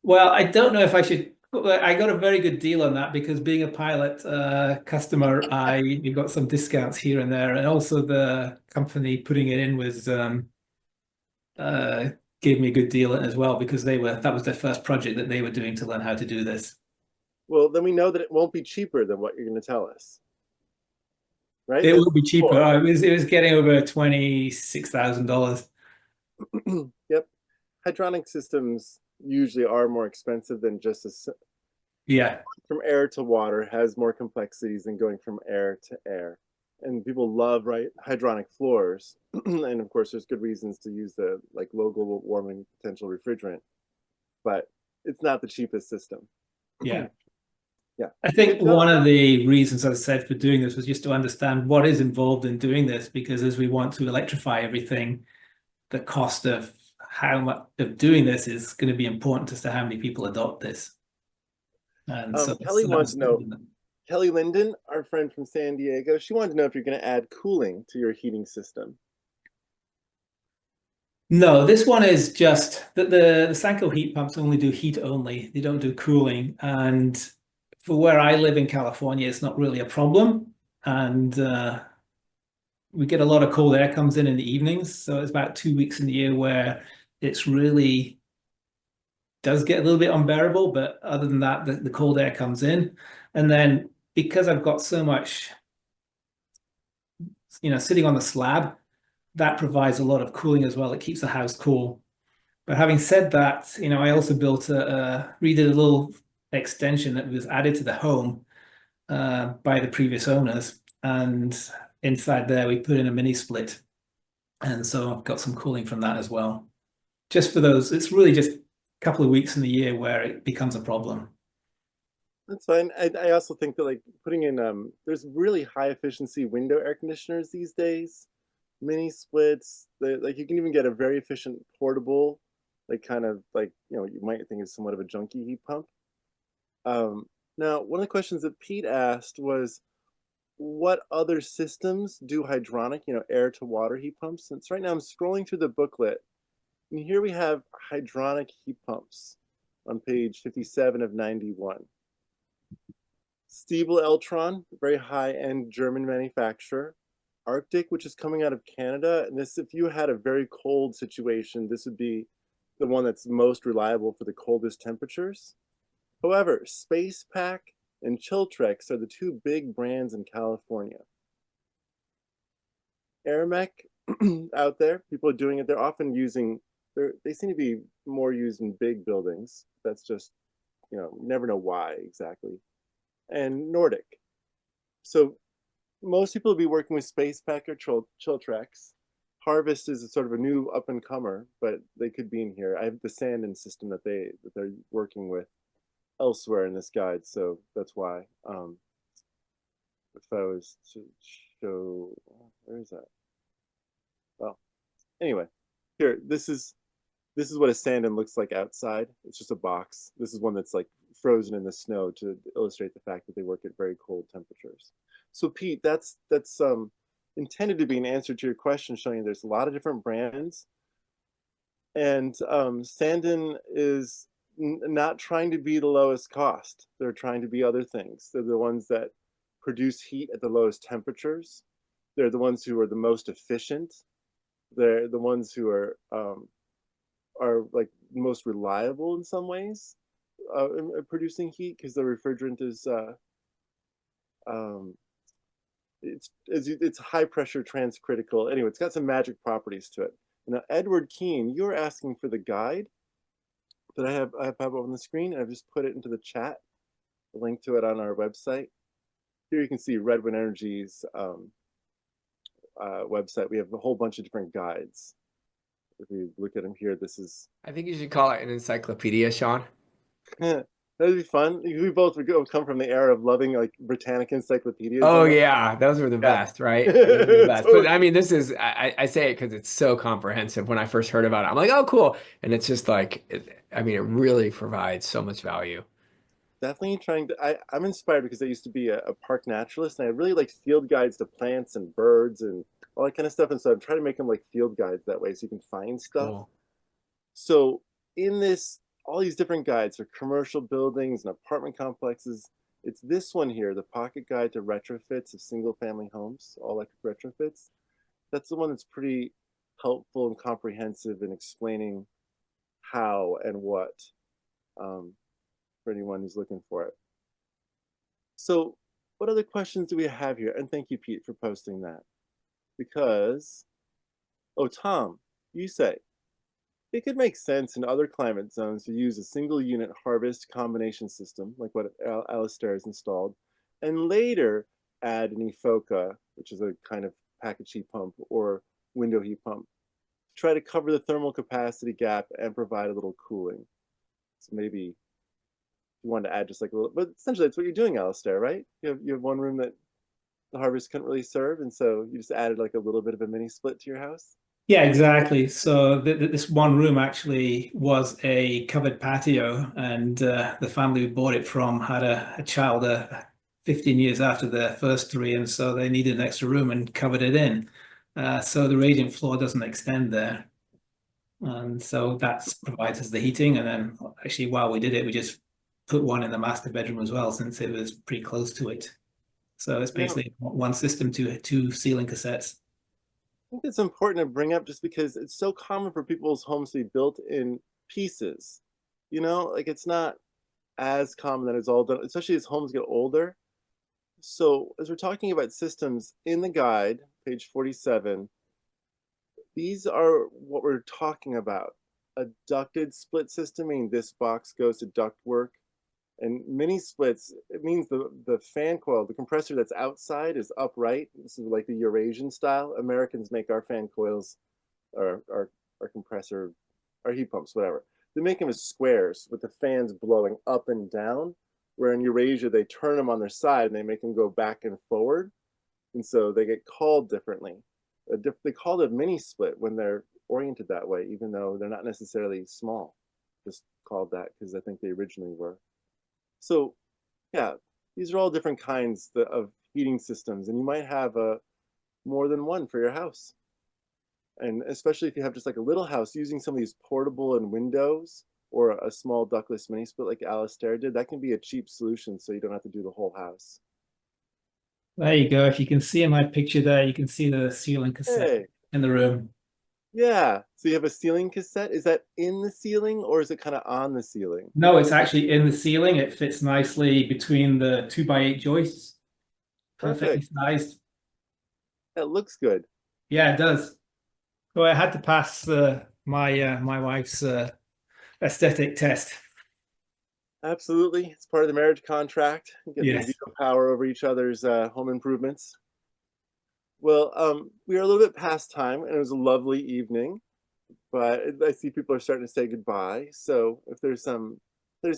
Well, I don't know if I should. I got a very good deal on that because being a pilot customer, you got some discounts here and there, and also the company putting it in was gave me a good deal as well because that was their first project that they were doing to learn how to do this. Well, then we know that it won't be cheaper than what you're going to tell us, right? It will be cheaper. It was getting over $26,000. Yep. Hydronic systems usually are more expensive than just from air to water has more complexities than going from air to air. And people love hydronic floors. And of course, there's good reasons to use the low global warming potential refrigerant, but it's not the cheapest system. Yeah. Yeah. I think one of the reasons, as I said, for doing this was just to understand what is involved in doing this, because as we want to electrify everything, the cost of how much of doing this is going to be important as to how many people adopt this. And so Kelly wants to know, Kelly Linden, our friend from San Diego, she wanted to know if you're going to add cooling to your heating system. No, this one is just that the Sanko heat pumps only do heat only. They don't do cooling. And for where I live in California, it's not really a problem. And we get a lot of cold air comes in the evenings. So it's about 2 weeks in the year where it's really does get a little bit unbearable. But other than that, the cold air comes in. And then because I've got so much, sitting on the slab, that provides a lot of cooling as well. It keeps the house cool. But having said that, I also redid a little extension that was added to the home by the previous owners. And inside there, we put in a mini split. And so I've got some cooling from that as well. Just for those, it's really just a couple of weeks in the year where it becomes a problem. That's fine. I also think that putting in, there's really high efficiency window air conditioners these days. Mini splits, you can even get a very efficient portable, you might think is somewhat of a junky heat pump. Now, one of the questions that Pete asked was, what other systems do hydronic, air to water heat pumps? Since right now I'm scrolling through the booklet, and here we have hydronic heat pumps on page 57 of 91. Stiebel Eltron, very high-end German manufacturer. Arctic, which is coming out of Canada, and this, if you had a very cold situation, this would be the one that's most reliable for the coldest temperatures. However, Space Pack and Chiltrex are the two big brands in California. Aramec out there, people are doing it. They're often using, they seem to be more used in big buildings. That's just, never know why exactly. And Nordic. So most people will be working with Space Pack or Chiltrex. Harvest is a sort of a new up and comer, but they could be in here. I have the Sandin system that they're working with elsewhere in this guide, so that's why. If I was to show, where is that? Well, anyway, here, this is This is what a sandin looks like outside. It's just a box. This is one that's like frozen in the snow to illustrate the fact that they work at very cold temperatures. So Pete, that's intended to be an answer to your question, showing you there's a lot of different brands. And Sandin is not trying to be the lowest cost. They're trying to be other things. They're the ones that produce heat at the lowest temperatures. They're the ones who are the most efficient. They're the ones who are like most reliable in some ways in producing heat, because the refrigerant is it's high pressure transcritical. Anyway, it's got some magic properties to it. Now, Edward Keene, you're asking for the guide that I have up on the screen, and I've just put it into the chat, a link to it on our website. Here you can see Redwood Energy's website. We have a whole bunch of different guides. If you look at them here, this is... I think you should call it an encyclopedia, Sean. That'd be fun. We both would come from the era of loving like Britannica encyclopedias. Oh yeah, those were the best, right? Those were the best. Totally. But I mean, this is, I say it because it's so comprehensive. When I first heard about it, I'm like, oh, cool. And it's just like, I mean, it really provides so much value. Definitely trying to, I'm inspired because I used to be a park naturalist, and I really liked field guides to plants and birds and all that kind of stuff. And so I'm trying to make them like field guides that way so you can find stuff. Cool. So in this, all these different guides for commercial buildings and apartment complexes, it's this one here, the Pocket Guide to Retrofits of Single Family Homes, all electric retrofits. That's the one that's pretty helpful and comprehensive in explaining how and what for anyone who's looking for it. So what other questions do we have here? And thank you, Pete, for posting that. Because, oh, Tom, you say, it could make sense in other climate zones to use a single unit harvest combination system, like what Alistair has installed, and later add an EFOCA, which is a kind of package heat pump or window heat pump, to try to cover the thermal capacity gap and provide a little cooling. So maybe you want to add just like a little, but essentially that's what you're doing, Alistair, right? You have one room that the harvest couldn't really serve, and so you just added like a little bit of a mini split to your house. Yeah, exactly. So this one room actually was a covered patio, and the family who bought it from had a child 15 years after their first three, and so they needed an extra room and covered it in. So the radiant floor doesn't extend there. And so that provides us the heating. And then actually while we did it, we just put one in the master bedroom as well, since it was pretty close to it. So it's basically one system to two ceiling cassettes. I think it's important to bring up just because it's so common for people's homes to be built in pieces. You know, like it's not as common that it's all done, especially as homes get older. So as we're talking about systems in the guide, page 47, these are what we're talking about. A ducted split system, meaning this box goes to ductwork. And mini splits, it means the fan coil, the compressor that's outside is upright. This is like the Eurasian style. Americans make our fan coils, our compressor, our heat pumps, whatever. They make them as squares with the fans blowing up and down, where in Eurasia, they turn them on their side and they make them go back and forward. And so they get called differently. They call it a mini split when they're oriented that way, even though they're not necessarily small. Just called that because I think they originally were. So yeah, these are all different kinds of heating systems, and you might have more than one for your house. And especially if you have just like a little house, using some of these portable and windows or a small ductless mini split like Alistair did, that can be a cheap solution so you don't have to do the whole house. There you go. If you can see in my picture there, you can see the ceiling cassette in the room. Yeah, so you have a ceiling cassette. Is that in the ceiling or is it kind of on the ceiling? No, it's actually in the ceiling. It fits nicely between the 2x8 joists. Perfectly sized. That looks good. Yeah, it does. So I had to pass my wife's aesthetic test. Absolutely. It's part of the marriage contract. You get Yes. the veto power over each other's home improvements. Well, we are a little bit past time, and it was a lovely evening, but I see people are starting to say goodbye. So if there's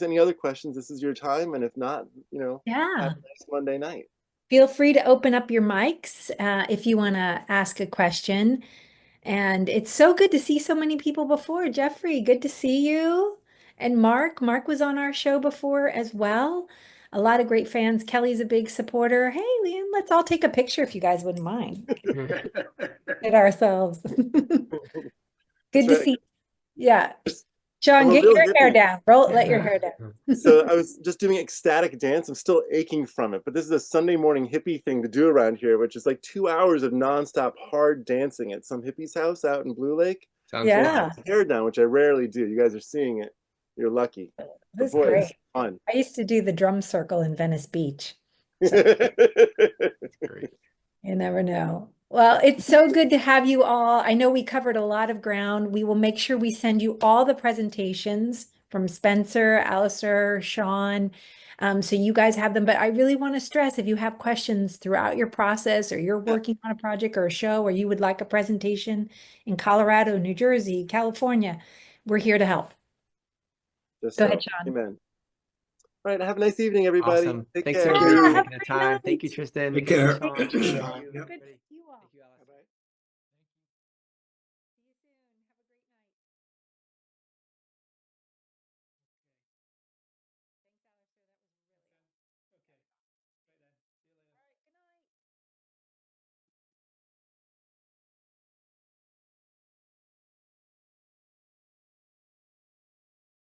any other questions, this is your time. And if not, have Yeah. a nice Monday night. Feel free to open up your mics if you want to ask a question. And it's so good to see so many people before. Jeffrey, good to see you. And Mark. Mark was on our show before as well. A lot of great fans. Kelly's a big supporter. Hey, Liam, let's all take a picture if you guys wouldn't mind. At ourselves. Good That's to right. see. Yeah. I'm Sean, a get real your hair hippie. down. Let your hair down. So I was just doing ecstatic dance. I'm still aching from it, but this is a Sunday morning hippie thing to do around here, which is like 2 hours of nonstop hard dancing at some hippie's house out in Blue Lake. Sounds Yeah, fun. Hair down, which I rarely do. You guys are seeing it. You're lucky. But that's boy, great. it's fun. I used to do the drum circle in Venice Beach. Great. You never know. Well, it's so good to have you all. I know we covered a lot of ground. We will make sure we send you all the presentations from Spencer, Alistair, Sean, so you guys have them. But I really want to stress, if you have questions throughout your process, or you're working on a project or a show, or you would like a presentation in Colorado, New Jersey, California, we're here to help. Just Go so. ahead, Sean. Amen. All right. Have a nice evening, everybody. Awesome. Take Thanks care. everybody for Yeah, have making a the great time. Thank you, night. Tristan. Take care. Sean. Thank you, Thank Sean. you, Yep. everybody.